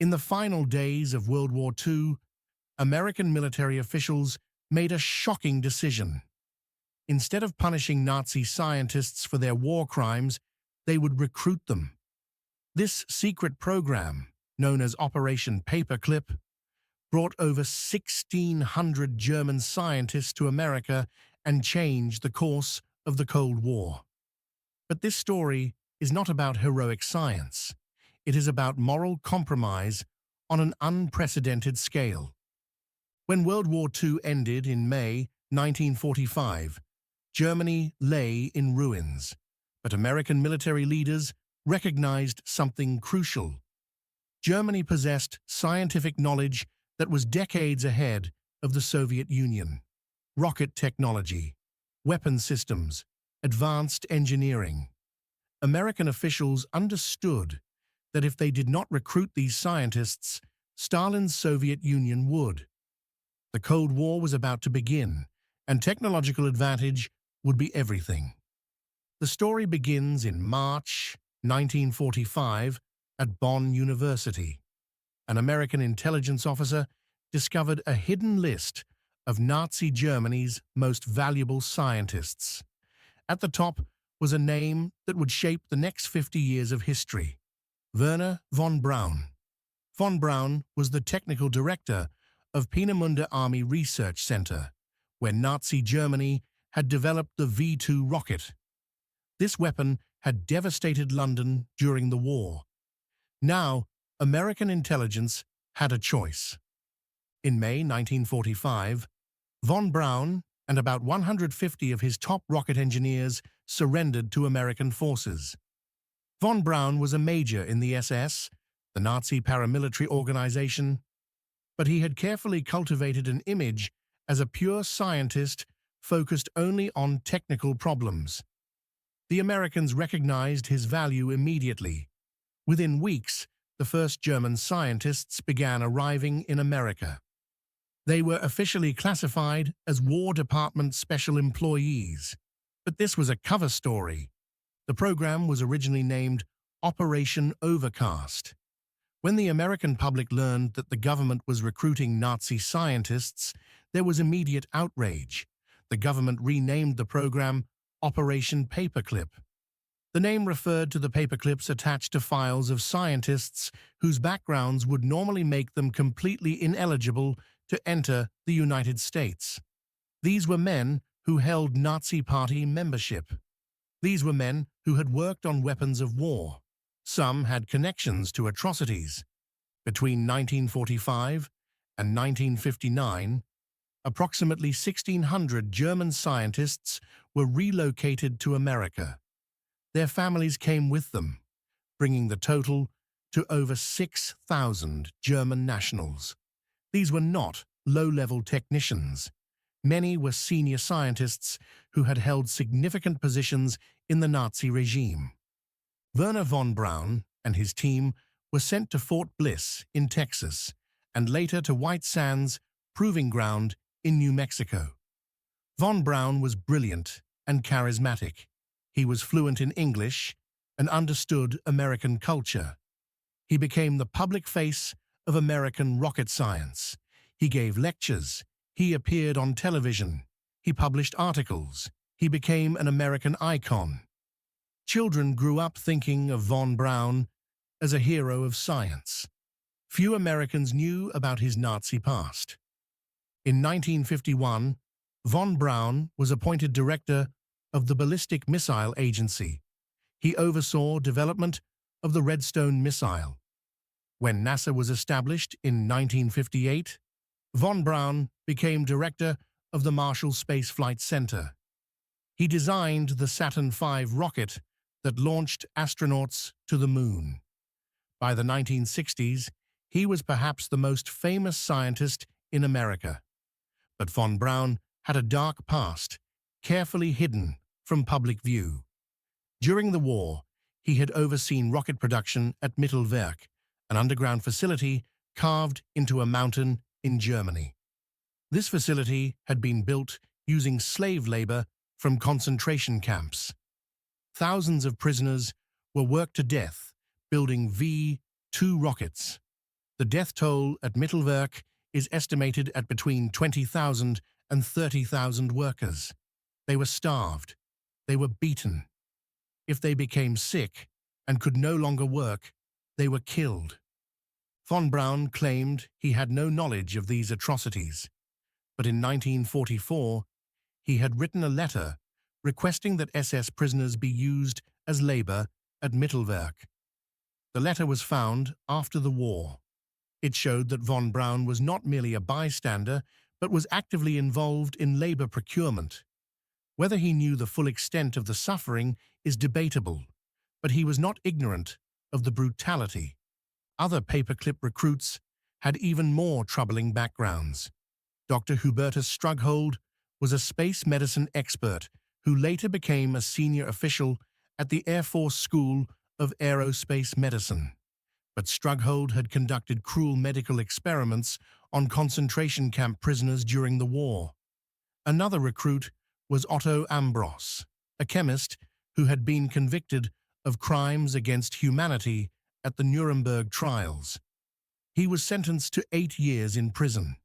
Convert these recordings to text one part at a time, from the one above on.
In the final days of World War II, American military officials made a shocking decision. Instead of punishing Nazi scientists for their war crimes, they would recruit them. This secret program, known as Operation Paperclip, brought over 1,600 German scientists to America and changed the course of the Cold War. But this story is not about heroic science. It is about moral compromise on an unprecedented scale. When World War II ended in May 1945, Germany lay in ruins, but American military leaders recognized something crucial. Germany possessed scientific knowledge that was decades ahead of the Soviet Union. Rocket technology, weapon systems, advanced engineering. American officials understood that if they did not recruit these scientists, Stalin's Soviet Union would. The Cold War was about to begin, and technological advantage would be everything. The story begins in March 1945 at Bonn University. An American intelligence officer discovered a hidden list of Nazi Germany's most valuable scientists. At the top was a name that would shape the next 50 years of history: Wernher von Braun. Von Braun was the technical director of Peenemünde Army Research Center, where Nazi Germany had developed the V-2 rocket. This weapon had devastated London during the war. Now, American intelligence had a choice. In May 1945, von Braun and about 150 of his top rocket engineers surrendered to American forces. Von Braun was a major in the SS, the Nazi paramilitary organization, but he had carefully cultivated an image as a pure scientist focused only on technical problems. The Americans recognized his value immediately. Within weeks, the first German scientists began arriving in America. They were officially classified as War Department Special Employees, but this was a cover story. The program was originally named Operation Overcast. When the American public learned that the government was recruiting Nazi scientists, there was immediate outrage. The government renamed the program Operation Paperclip. The name referred to the paperclips attached to files of scientists whose backgrounds would normally make them completely ineligible to enter the United States. These were men who held Nazi Party membership. These were men who had worked on weapons of war. Some had connections to atrocities. Between 1945 and 1959, approximately 1,600 German scientists were relocated to America. Their families came with them, bringing the total to over 6,000 German nationals. These were not low-level technicians. Many were senior scientists who had held significant positions in the Nazi regime. Wernher von Braun and his team were sent to Fort Bliss in Texas and later to White Sands Proving Ground in New Mexico. Von Braun was brilliant and charismatic. He was fluent in English and understood American culture. He became the public face of American rocket science. He gave lectures. He appeared on television. He published articles. He became an American icon. Children grew up thinking of von Braun as a hero of science. Few Americans knew about his Nazi past. In 1951, von Braun was appointed director of the Ballistic Missile Agency. He oversaw development of the Redstone missile. When NASA was established in 1958, von Braun became director of the Marshall Space Flight Center. He designed the Saturn V rocket that launched astronauts to the moon. By the 1960s, he was perhaps the most famous scientist in America. But von Braun had a dark past, carefully hidden from public view. During the war, he had overseen rocket production at Mittelwerk, an underground facility carved into a mountain in Germany. This facility had been built using slave labor from concentration camps. Thousands of prisoners were worked to death building V-2 rockets. The death toll at Mittelwerk is estimated at between 20,000 and 30,000 workers. They were starved. They were beaten. If they became sick and could no longer work, they were killed. Von Braun claimed he had no knowledge of these atrocities, but in 1944, he had written a letter requesting that SS prisoners be used as labor at Mittelwerk. The letter was found after the war. It showed that von Braun was not merely a bystander, but was actively involved in labor procurement. Whether he knew the full extent of the suffering is debatable, but he was not ignorant of the brutality. Other paperclip recruits had even more troubling backgrounds. Dr. Hubertus Strughold was a space medicine expert who later became a senior official at the Air Force School of Aerospace Medicine. But Strughold had conducted cruel medical experiments on concentration camp prisoners during the war. Another recruit was Otto Ambros, a chemist who had been convicted of crimes against humanity at the Nuremberg trials. He was sentenced to 8 years in prison.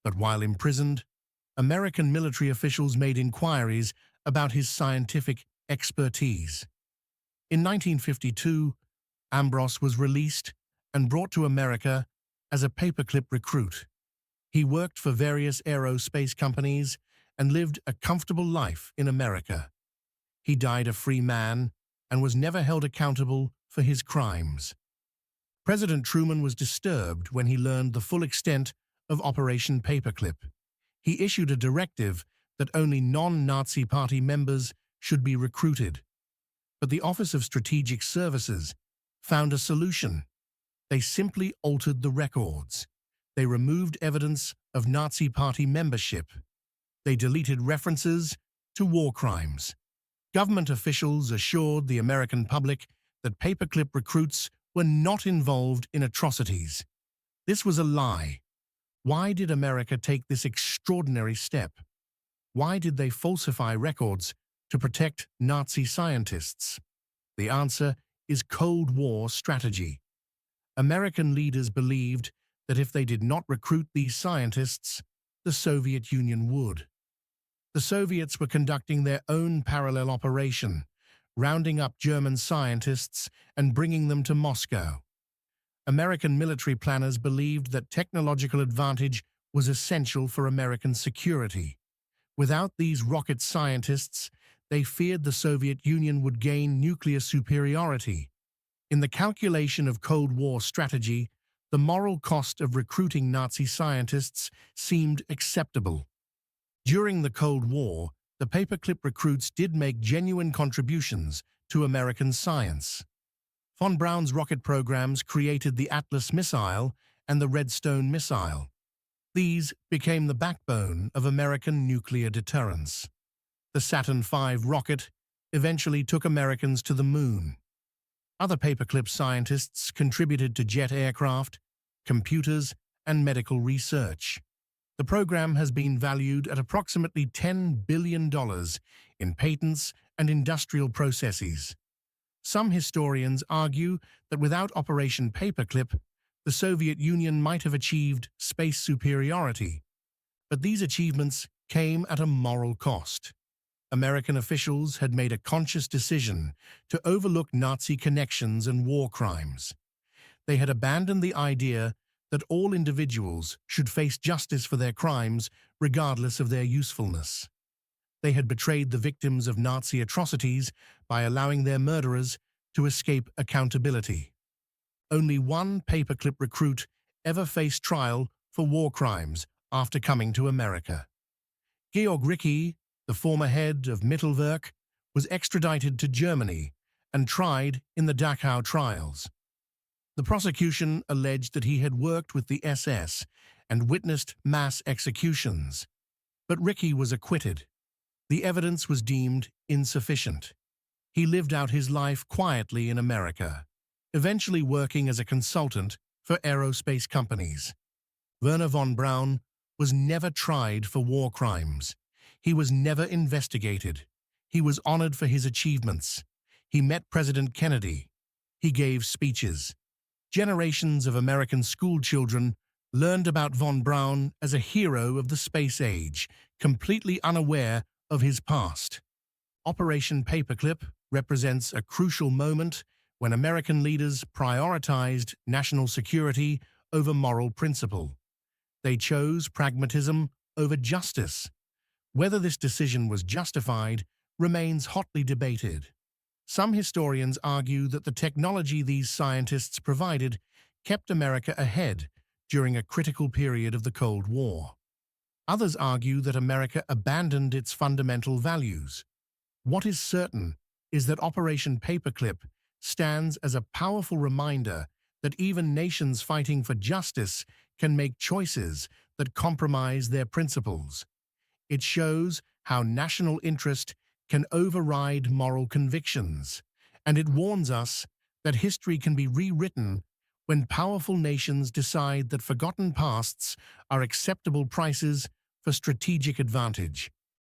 But while imprisoned, American military officials made inquiries about his scientific expertise. In 1952, Ambros was released and brought to America as a paperclip recruit. He worked for various aerospace companies and lived a comfortable life in America. He died a free man and was never held accountable for his crimes. President Truman was disturbed when he learned the full extent of Operation Paperclip. He issued a directive that only non-Nazi Party members should be recruited. But the Office of Strategic Services found a solution. They simply altered the records. They removed evidence of Nazi Party membership. They deleted references to war crimes. Government officials assured the American public that paperclip recruits were not involved in atrocities. This was a lie. Why did America take this extraordinary step? Why did they falsify records to protect Nazi scientists? The answer is Cold War strategy. American leaders believed that if they did not recruit these scientists, the Soviet Union would. The Soviets were conducting their own parallel operation, rounding up German scientists and bringing them to Moscow. American military planners believed that technological advantage was essential for American security. Without these rocket scientists, they feared the Soviet Union would gain nuclear superiority. In the calculation of Cold War strategy, the moral cost of recruiting Nazi scientists seemed acceptable. During the Cold War, the paperclip recruits did make genuine contributions to American science. Von Braun's rocket programs created the Atlas missile and the Redstone missile. These became the backbone of American nuclear deterrence. The Saturn V rocket eventually took Americans to the moon. Other paperclip scientists contributed to jet aircraft, computers, and medical research. The program has been valued at approximately $10 billion in patents and industrial processes. Some historians argue that without Operation Paperclip, the Soviet Union might have achieved space superiority, but these achievements came at a moral cost. American officials had made a conscious decision to overlook Nazi connections and war crimes. They had abandoned the idea that all individuals should face justice for their crimes regardless of their usefulness. They had betrayed the victims of Nazi atrocities by allowing their murderers to escape accountability. Only one paperclip recruit ever faced trial for war crimes after coming to America. Georg Ricke, the former head of Mittelwerk, was extradited to Germany and tried in the Dachau trials. The prosecution alleged that he had worked with the SS and witnessed mass executions, but Ricke was acquitted. The evidence was deemed insufficient. He lived out his life quietly in America, eventually working as a consultant for aerospace companies. Wernher von Braun was never tried for war crimes. He was never investigated. He was honored for his achievements. He met President Kennedy. He gave speeches. Generations of American schoolchildren learned about von Braun as a hero of the space age, completely unaware of his past. Operation Paperclip represents a crucial moment when American leaders prioritized national security over moral principle. They chose pragmatism over justice. Whether this decision was justified remains hotly debated. Some historians argue that the technology these scientists provided kept America ahead during a critical period of the Cold War. Others argue that America abandoned its fundamental values. What is certain is that Operation Paperclip stands as a powerful reminder that even nations fighting for justice can make choices that compromise their principles. It shows how national interest can override moral convictions, and it warns us that history can be rewritten when powerful nations decide that forgotten pasts are acceptable prices for strategic advantage.